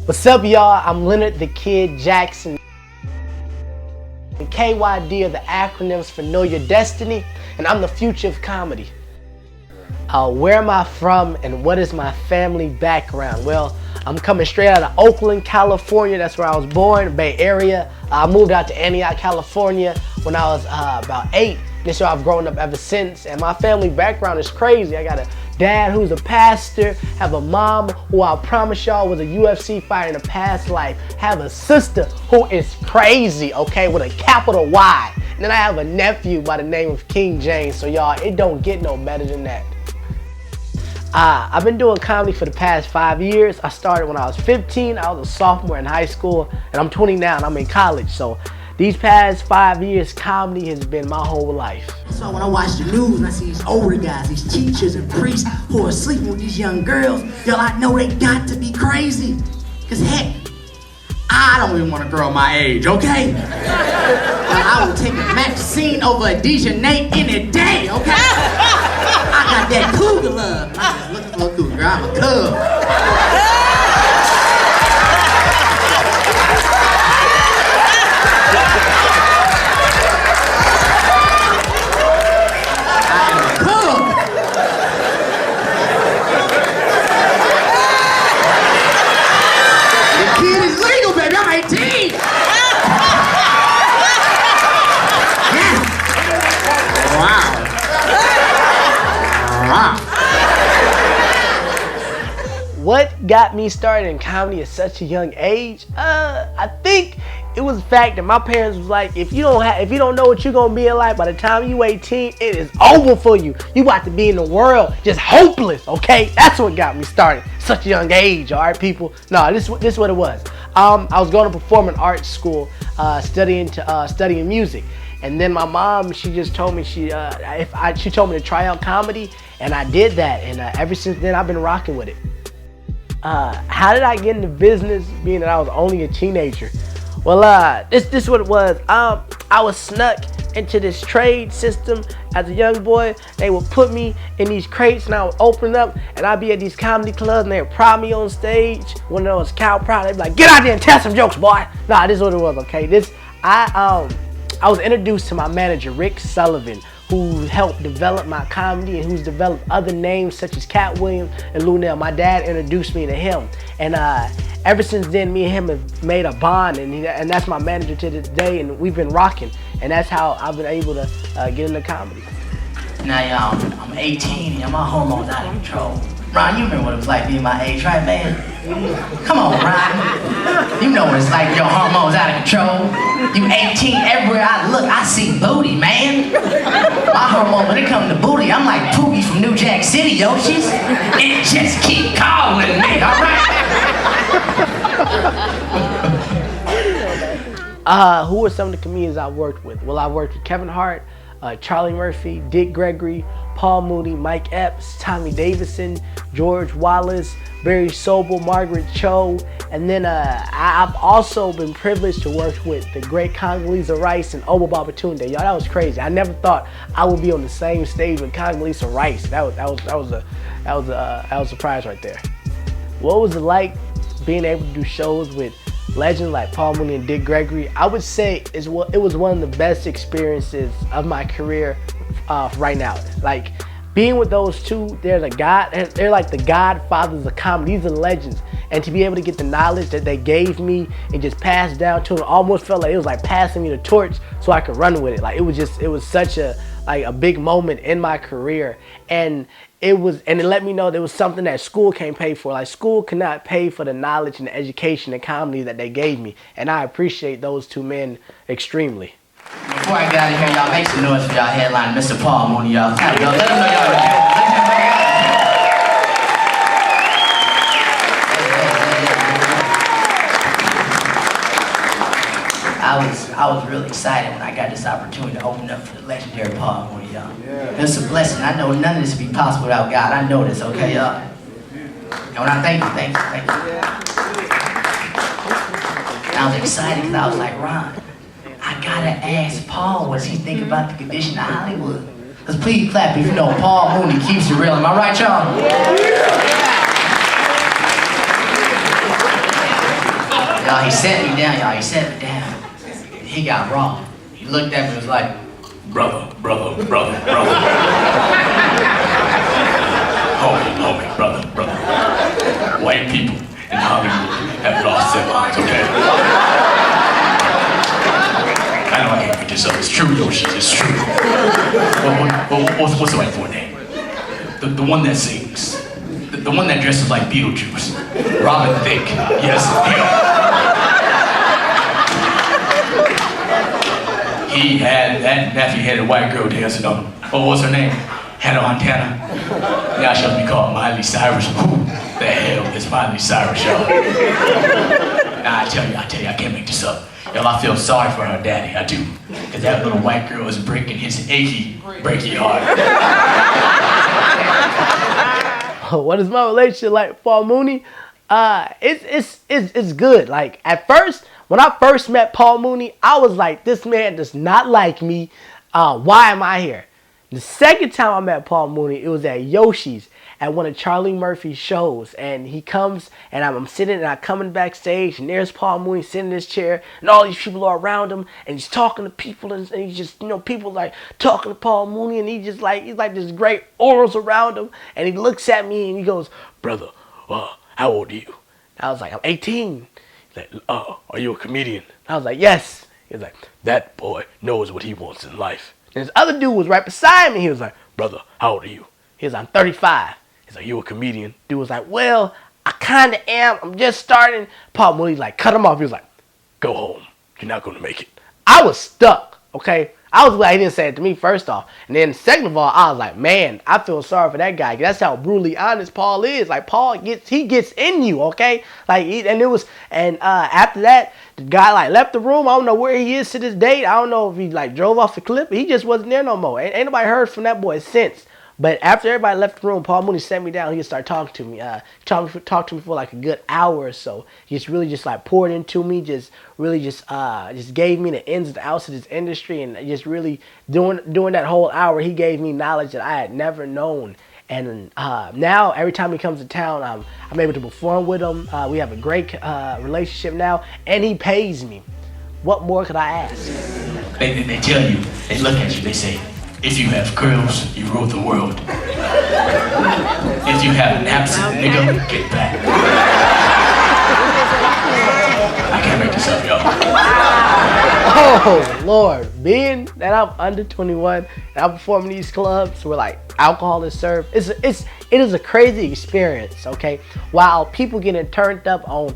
What's up, y'all? I'm Leonard the Kid Jackson. And KYD are the acronyms for Know Your Destiny, and I'm the future of comedy. Where am I from and what is my family background? Well, I'm coming straight out of Oakland, California. That's where I was born, Bay Area. I moved out to Antioch, California when I was about 8. And so I've grown up ever since. And my family background is crazy. I got a dad who's a pastor, have a mom who I promise y'all was a UFC fighter in a past life, have a sister who is crazy, okay, with a capital Y. And then I have a nephew by the name of King James. So y'all, it don't get no better than that. I've been doing comedy for the past 5 years. I started when I was 15. I was a sophomore in high school, and I'm 20 now, and I'm in college. So these past 5 years, comedy has been my whole life. So when I watch the news and I see these older guys, these teachers and priests who are sleeping with these young girls, y'all, I know they got to be crazy. Cause heck, I don't even want a girl my age, okay? I will take a Maxine over a Dijonay any day, okay? I got that cougar love. I'm just looking for a cougar, I'm a cub. What got me started in comedy at such a young age? I think it was the fact that my parents was like, if you don't know what you're gonna be in life by the time you 18, it is over for you. You about to be in the world just hopeless, okay? That's what got me started. Such a young age, all right, people. No, this is what it was. I was going to performing arts school, studying music, and then my mom, she just told me she told me to try out comedy, and I did that, and ever since then I've been rocking with it. How did I get into business, being that I was only a teenager? Well, this is what it was. I was snuck into this trade system as a young boy. They would put me in these crates and I would open up and I'd be at these comedy clubs and they would prod me on stage. One of those cow prod, they'd be like, get out there and tell some jokes, boy. Nah, this is what it was, okay? I was introduced to my manager, Rick Sullivan, who helped develop my comedy and who's developed other names such as Cat Williams and Lunel. My dad introduced me to him. And ever since then, me and him have made a bond, and that's my manager to this day, and we've been rocking. And that's how I've been able to get into comedy. Now, y'all, I'm 18 and my hormones out of control. Ron, you remember what it was like being my age, right, man? Come on, Ron. You know what it's like, your hormones out of control. You 18, everywhere I look, I see booty, man. My hormone, when it comes to booty, I'm like Pookie from New Jack City, Yoshis. It just keep calling me, all right? Who are some of the comedians I worked with? Well, I worked with Kevin Hart, Charlie Murphy, Dick Gregory, Paul Mooney, Mike Epps, Tommy Davidson, George Wallace, Barry Sobel, Margaret Cho, and then I've also been privileged to work with the great Condoleezza Rice and Obba Babatunde. Y'all, that was crazy. I never thought I would be on the same stage with Condoleezza Rice. That was a surprise right there. What was it like being able to do shows with legends like Paul Mooney and Dick Gregory? I would say it was one of the best experiences of my career right now. Like being with those two, they're like the godfathers of comedy. These are legends, and to be able to get the knowledge that they gave me and just pass down to them, almost felt like it was like passing me the torch so I could run with it. Like it was such a big moment in my career, and it let me know there was something that school can't pay for. Like school cannot pay for the knowledge and the education and comedy that they gave me, and I appreciate those two men extremely. Before I get out of here, y'all make some noise for y'all headline, Mr. Paul Mooney, y'all. Let him know y'all are here. I was really excited when I got this opportunity to open up for the legendary Paul Mooney, y'all. It's a blessing. I know none of this would be possible without God. I know this, okay, y'all? And when I thank you. And I was excited because I was like, Ron, I gotta ask Paul what he think about the condition of Hollywood. Because please clap if you know Paul Mooney keeps it real. Am I right, y'all? Y'all, he sat me down, y'all. He sat me down. He got raw. He looked at me and was like, brother. Homie, brother. White people in Hollywood have lost their minds, okay? I know I can't make this up. It's true, Yoshi. It's true. What's the white boy name? The one that sings. The one that dresses like Beetlejuice. Robin Thicke. Yes, him. He had that nappy-headed white girl dancing on him. What was her name? Hannah Montana. Now she'll be called Miley Cyrus. Who the hell is Miley Cyrus, y'all? Nah, I tell you, I can't make this up. Y'all, I feel sorry for her daddy, I do. Because that little white girl is breaking his achy, breaky heart. What is my relationship like with Paul Mooney? It's good. Like, at first, when I first met Paul Mooney, I was like, this man does not like me. Why am I here? The second time I met Paul Mooney, it was at Yoshi's at one of Charlie Murphy's shows. And he comes, and I'm sitting, and I'm coming backstage, and there's Paul Mooney sitting in his chair, and all these people are around him, and he's talking to people, and he's just, people like talking to Paul Mooney, and he's like this great auras around him. And he looks at me, and he goes, brother, how old are you? I was like, I'm 18. He's like, are you a comedian? I was like, yes. He was like, that boy knows what he wants in life. And this other dude was right beside me. He was like, brother, how old are you? He was like, I'm 35. He's like, you a comedian? Dude was like, well, I kind of am. I'm just starting. Paul Mooney like cut him off. He was like, go home. You're not going to make it. I was stuck, okay? I was glad he didn't say it to me first off. And then second of all, I was like, man, I feel sorry for that guy. That's how brutally honest Paul is. Like, Paul gets in you, okay? Like, after that, the guy like left the room. I don't know where he is to this day. I don't know if he like drove off the cliff. He just wasn't there no more. Ain't nobody heard from that boy since. But after everybody left the room, Paul Mooney sat me down. He just started talking to me. Talked to me for like a good hour or so. He just really just like poured into me. Just gave me the ins and outs of this industry, and just really during that whole hour, he gave me knowledge that I had never known. And now every time he comes to town, I'm able to perform with him. We have a great relationship now, and he pays me. What more could I ask? They tell you, they look at you, they say, if you have girls, you rule the world. If you have an absent nigga, get back. I can't make this up, y'all. Oh, Lord. Being that I'm under 21 and I'm performing these clubs where like alcohol is served, it is a crazy experience, okay? While people getting turned up on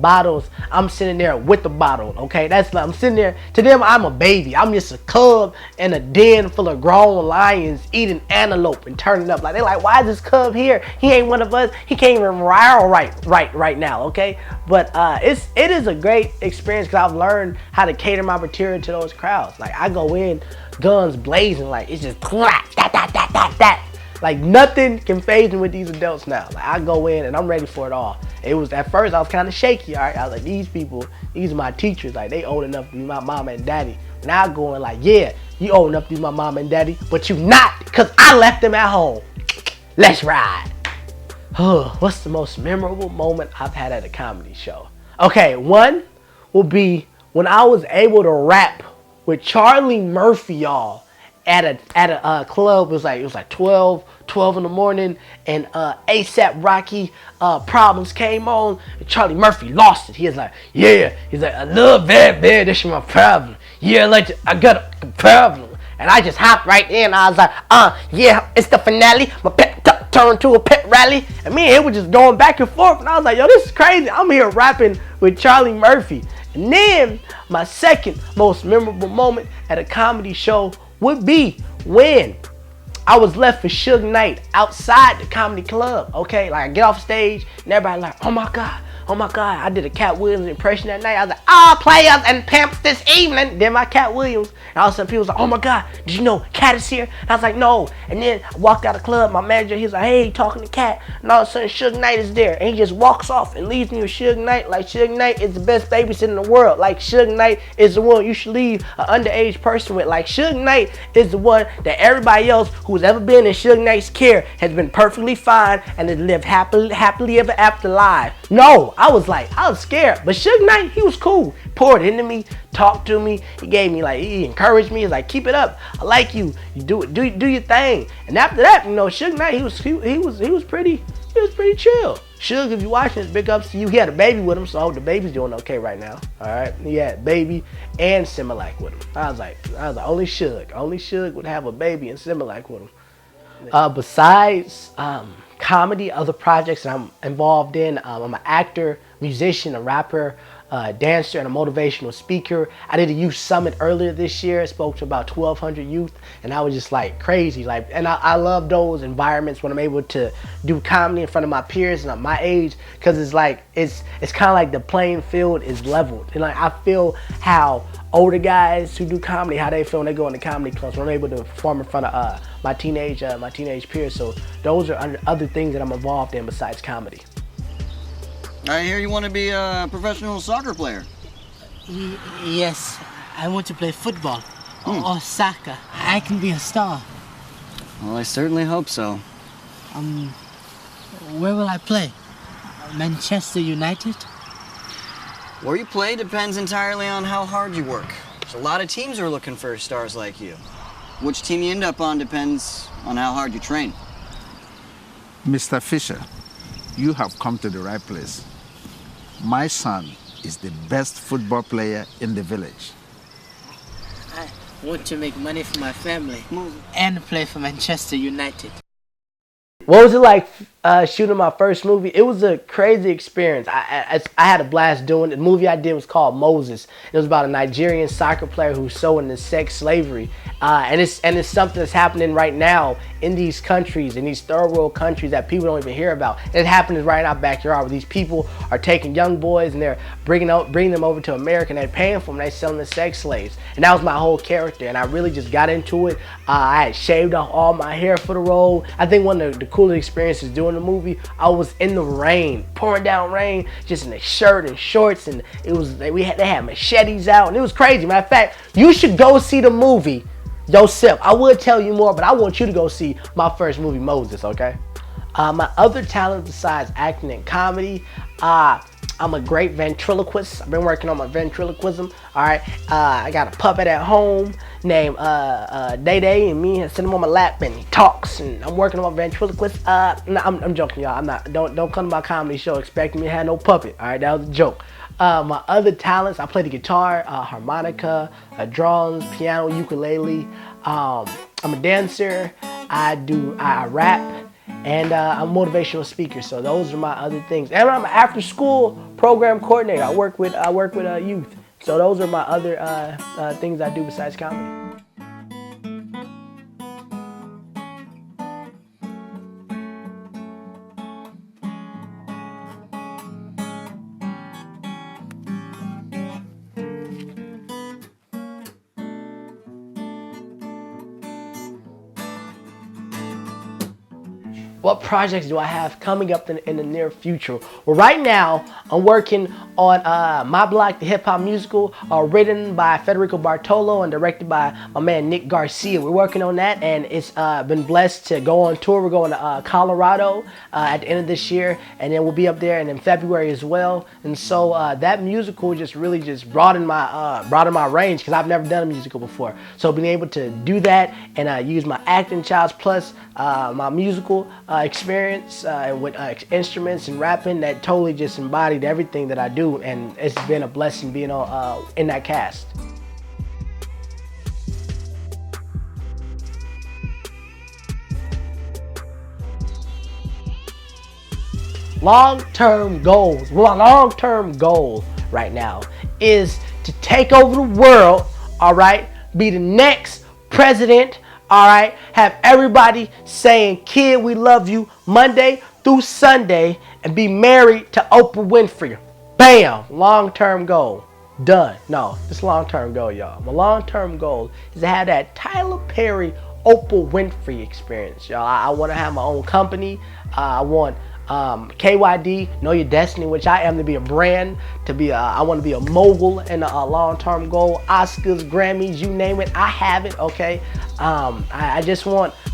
bottles, I'm sitting there with the bottle, okay? I'm sitting there, to them I'm a baby. I'm just a cub in a den full of grown lions eating antelope and turning up. Like, they're like, why is this cub here? He ain't one of us. He can't even rile right now, okay? But it is a great experience because I've learned how to cater my material to those crowds. Like, I go in guns blazing, like it's just that. Like, nothing can phase me with these adults now. Like, I go in and I'm ready for it all. It was at first I was kind of shaky. All right, I was like, these are my teachers. Like, they old enough to be my mama and daddy. Now I go in like, yeah, you old enough to be my mama and daddy, but you not, because I left them at home. Let's ride. What's the most memorable moment I've had at a comedy show? Okay, one will be when I was able to rap with Charlie Murphy, y'all, at a club. It was like 12 in the morning, and ASAP Rocky Problems came on, and Charlie Murphy lost it. He was like, yeah, he's like, I love that, man, this is my problem. Yeah, like, I got a problem. And I just hopped right in. I was like, yeah, it's the finale. My pep turned to a pep rally. And me and him were just going back and forth. And I was like, yo, this is crazy. I'm here rapping with Charlie Murphy. And then my second most memorable moment at a comedy show would be when I was left for Suge Knight outside the comedy club. Okay, like, I get off stage and everybody like, oh my God. I did a Cat Williams impression that night. I was like, players and pimps this evening. Then my Cat Williams. And all of a sudden people was like, oh my God, did you know Cat is here? And I was like, no. And then I walked out of the club. My manager, he was like, hey, talking to Cat. And all of a sudden Suge Knight is there. And he just walks off and leaves me with Suge Knight. Like, Suge Knight is the best babysitter in the world. Like, Suge Knight is the one you should leave an underage person with. Like, Suge Knight is the one that everybody else who's ever been in Suge Knight's care has been perfectly fine and has lived happily ever after life. No, I was scared. But Suge Knight, he was cool. Poured into me, talked to me. He gave me he encouraged me. He's like, keep it up. I like you. You do it. Do your thing. And after that, Suge Knight, he was pretty chill. Suge, if you watching this, big ups to you. He had a baby with him, so I hope the baby's doing okay right now. All right, he had baby and Similac with him. I was like, only Suge would have a baby and Similac with him. Besides comedy, other projects that I'm involved in, I'm an actor, musician, a rapper, dancer, and a motivational speaker. I did a youth summit earlier this year. I spoke to about 1,200 youth, and I was just crazy. And I love those environments when I'm able to do comedy in front of my peers and at my age, because it's kind of like the playing field is leveled. And I feel how older guys who do comedy, how they feel when they go into comedy clubs, when I'm able to perform in front of my teenage peers. So those are other things that I'm involved in besides comedy. I hear you want to be a professional soccer player. Yes, I want to play football or soccer. I can be a star. Well, I certainly hope so. Where will I play? Manchester United? Where you play depends entirely on how hard you work. There's a lot of teams are looking for stars like you. Which team you end up on depends on how hard you train. Mr. Fisher, you have come to the right place. My son is the best football player in the village. I want to make money for my family and play for Manchester United. What was it like shooting my first movie? It was a crazy experience. I had a blast doing it. The movie I did was called Moses. It was about a Nigerian soccer player who's so into sex slavery. And it's something that's happening right now in these countries, in these third world countries that people don't even hear about. And it happens right in our backyard, where these people are taking young boys and they're bringing them over to America, and they're paying for them. They're selling the sex slaves. And that was my whole character. And I really just got into it. I had shaved off all my hair for the role. I think one of the coolest experiences doing the movie, I was in the rain, pouring down rain, just in a shirt and shorts, and they had machetes out, and it was crazy. Matter of fact, you should go see the movie yourself. I would tell you more, but I want you to go see my first movie, Moses, okay? My other talent besides acting and comedy, I'm a great ventriloquist. I've been working on my ventriloquism. All right, I got a puppet at home named Day Day, and me, I sit him on my lap and he talks. And I'm working on my ventriloquist. No, I'm joking, y'all. I'm not. Don't come to my comedy show expecting me to have no puppet. All right, that was a joke. My other talents, I play the guitar, harmonica, drums, piano, ukulele. I'm a dancer. I rap. And I'm a motivational speaker, so those are my other things. And I'm an after-school program coordinator. I work with youth, so those are my other things I do besides comedy. What projects do I have coming up in the near future? Well, right now, I'm working on My Block, the hip hop musical, written by Federico Bartolo and directed by my man Nick Garcia. We're working on that, and it's been blessed to go on tour. We're going to Colorado at the end of this year, and then we'll be up there and in February as well. And so that musical just really broadened my range, because I've never done a musical before. So being able to do that and use my acting chops plus my musical experience with instruments and rapping, that totally just embodied everything that I do, and it's been a blessing being on in that cast. Long-term goals. Well, my long-term goal right now is to take over the world, all right? Be the next president, all right? Have everybody saying, "Kid, we love you," Monday through Sunday, and be married to Oprah Winfrey. Bam! Long-term goal. Done. No, it's a long-term goal, y'all. My long-term goal is to have that Tyler Perry, Oprah Winfrey experience, y'all. I want to have my own company. I want KYD, Know Your Destiny, which I am, to be a brand, I want to be a mogul, and a long-term goal. Oscars, Grammys, you name it, I have it, okay? I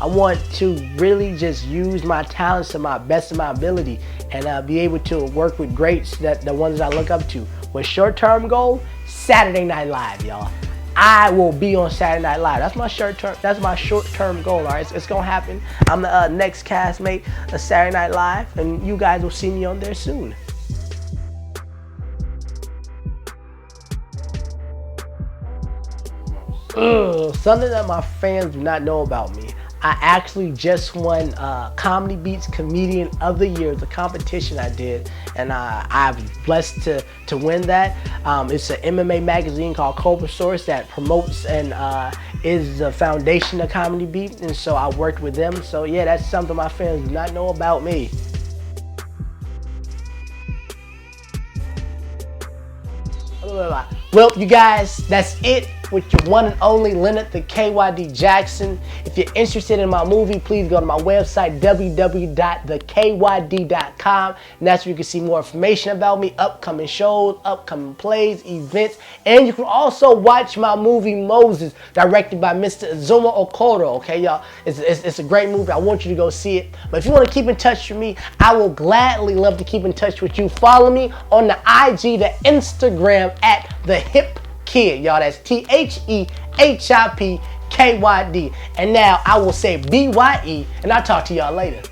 want to really just use my talents to my best of my ability and be able to work with greats, that the ones that I look up to. With short-term goal, Saturday Night Live, y'all. I will be on Saturday Night Live. That's my short-term goal. All right, it's gonna happen. I'm the next castmate of Saturday Night Live, and you guys will see me on there soon. Something that my fans do not know about me. I actually just won Comedy Beats Comedian of the Year, the competition I did, and I was blessed to win that. It's an MMA magazine called Cobra Source that promotes and is the foundation of Comedy Beats, and so I worked with them. So yeah, that's something my fans do not know about me. Well, you guys, that's it with your one and only Leonard the KYD Jackson. If you're interested in my movie, please go to my website, www.thekyd.com, and that's where you can see more information about me, upcoming shows, upcoming plays, events, and you can also watch my movie Moses, directed by Mr. Azuma Okoro, okay, y'all? It's a great movie. I want you to go see it. But if you want to keep in touch with me, I will gladly love to keep in touch with you. Follow me on the IG, the Instagram, at The Hip Kid, y'all. That's THEHIPKYD. And now I will say BYE, and I'll talk to y'all later.